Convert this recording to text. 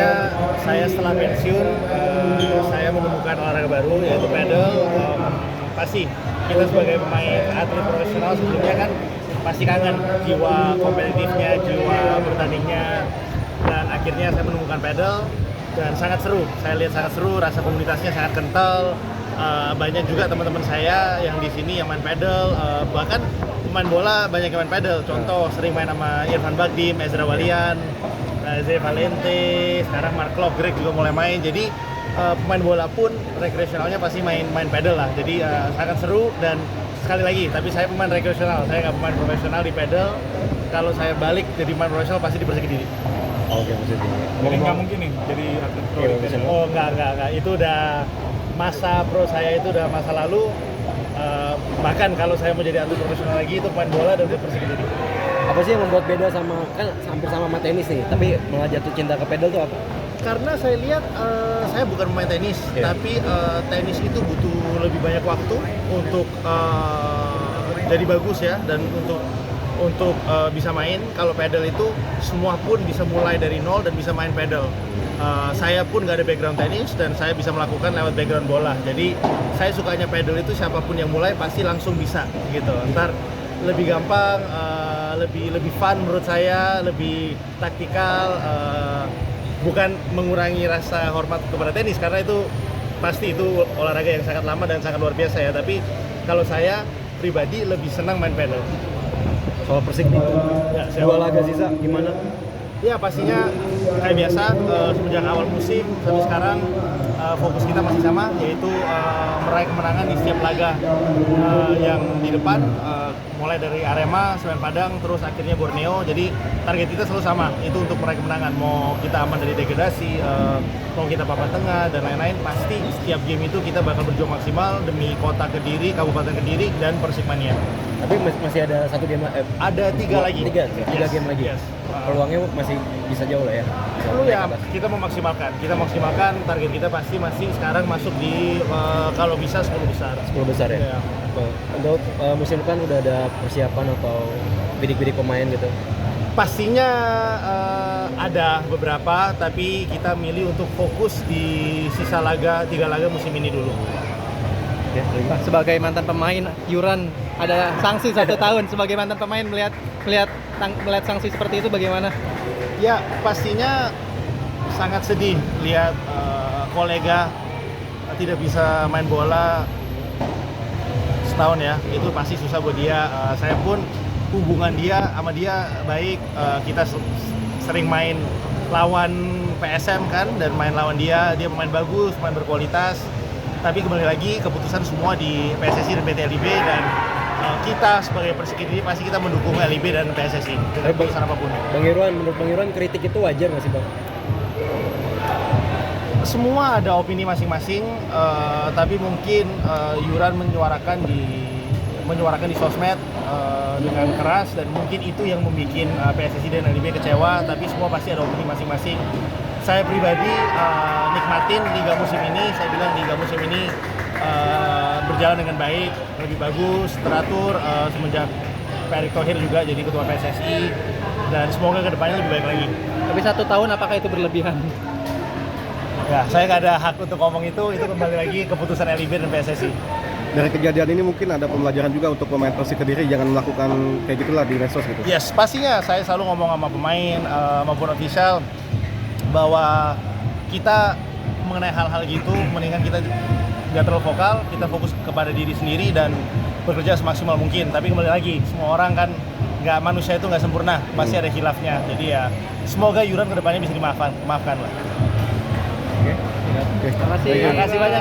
pastinya saya setelah pensiun, saya menemukan olahraga baru yaitu pedal. Pasti kita sebagai pemain atlet profesional sebelumnya kan pasti kangen jiwa kompetitifnya, jiwa bertandingnya, dan akhirnya saya menemukan pedal dan sangat seru. Saya lihat sangat seru, rasa komunitasnya sangat kental. Banyak juga teman-teman saya yang di sini yang main pedal, bahkan pemain bola banyak yang main pedal. Contoh sering main sama Irfan Bagdim, Ezra Walian, Zé Valente, sekarang Mark Klok, Greg juga mulai main. Jadi pemain bola pun rekreasionalnya pasti main pedal lah. Jadi sangat seru. Dan sekali lagi, tapi saya pemain rekreasional, saya nggak pemain profesional di pedal. Kalau saya balik jadi pemain profesional pasti di Persikedi. Oke, maksudnya. Jadi nggak mungkin nih jadi atlet pro di pedal. Oh enggak. Itu udah masa pro saya, itu udah masa lalu. Bahkan kalau saya mau jadi atlet profesional lagi itu pemain bola dan di Persikedi. Apa sih yang membuat beda sama, kan hampir sama tenis nih, tapi malah jatuh cinta ke pedal tuh apa? Karena saya lihat, saya bukan pemain tenis, tapi tenis itu butuh lebih banyak waktu untuk jadi bagus ya, dan untuk bisa main. Kalau pedal itu semua pun bisa mulai dari nol dan bisa main pedal. Saya pun nggak ada background tenis dan saya bisa melakukan lewat background bola. Jadi saya sukanya pedal itu siapapun yang mulai pasti langsung bisa gitu. Ntar lebih gampang, lebih fun menurut saya, lebih taktikal. Bukan mengurangi rasa hormat kepada tenis, karena itu pasti itu olahraga yang sangat lama dan sangat luar biasa ya. Tapi kalau saya pribadi lebih senang main pedal. Soal Persik nih, Ya, dua laga sisa gimana? Ya pastinya kayak biasa, semenjak awal musim sampai sekarang fokus kita masih sama, yaitu meraih kemenangan di setiap laga yang di depan, mulai dari Arema, Semen Padang, terus akhirnya Borneo. Jadi target kita selalu sama, itu untuk meraih kemenangan. Mau kita aman dari degradasi, mau kita papan tengah dan lain-lain, pasti setiap game itu kita bakal berjuang maksimal demi kota Kediri, Kabupaten Kediri, dan Persikmania. Tapi masih ada satu game, Ada tiga lagi. Tiga game lagi. Yes. Peluangnya masih bisa jauh lah ya. Perlu ya, kita memaksimalkan target kita pasti masih sekarang masuk di kalau bisa 10 besar. 10 besar ya. Ya. Untuk musim depan udah ada persiapan atau bidik-bidik pemain gitu. Pastinya ada beberapa, tapi kita milih untuk fokus di sisa laga, 3 laga musim ini dulu. Pak, sebagai mantan pemain, Yuran ada sanksi 1 tahun. Sebagai mantan pemain melihat sanksi seperti itu bagaimana? Ya pastinya sangat sedih lihat kolega tidak bisa main bola setahun ya. Itu pasti susah buat dia. Saya pun hubungan dia sama dia baik. Kita sering main lawan PSM kan, dan main lawan dia pemain bagus, pemain berkualitas. Tapi kembali lagi keputusan semua di PSSI dan PT LIB, dan kita sebagai Persikedi pasti kita mendukung LIB dan PSSI dengan keputusan apapun. Menurut Bang Irwan kritik itu wajar nggak sih Bang? Semua ada opini masing-masing, tapi mungkin Yuran menyuarakan di sosmed dengan keras, dan mungkin itu yang membuat PSSI dan LIB kecewa. Tapi semua pasti ada opini masing-masing. Saya pribadi nikmatin liga musim ini. Saya bilang liga musim ini berjalan dengan baik, lebih bagus, teratur semenjak Pak Erick Thohir juga jadi ketua PSSI, dan semoga kedepannya lebih baik lagi. Tapi 1 tahun apakah itu berlebihan? Ya, saya nggak ada hak untuk ngomong itu kembali lagi keputusan LIB dan PSSI. Dari kejadian ini mungkin ada pembelajaran juga untuk pemain Persik Kediri, jangan melakukan kayak gitulah di medsos gitu. Yes, pastinya saya selalu ngomong sama pemain maupun official bahwa kita mengenai hal-hal gitu mendingan kita nggak terlalu vokal, kita fokus kepada diri sendiri dan bekerja semaksimal mungkin. Tapi kembali lagi, semua orang kan manusia itu nggak sempurna, pasti ada khilafnya. Jadi ya semoga Yuran kedepannya bisa dimaafkan lah. Oke. Terima kasih. Terima kasih banyak.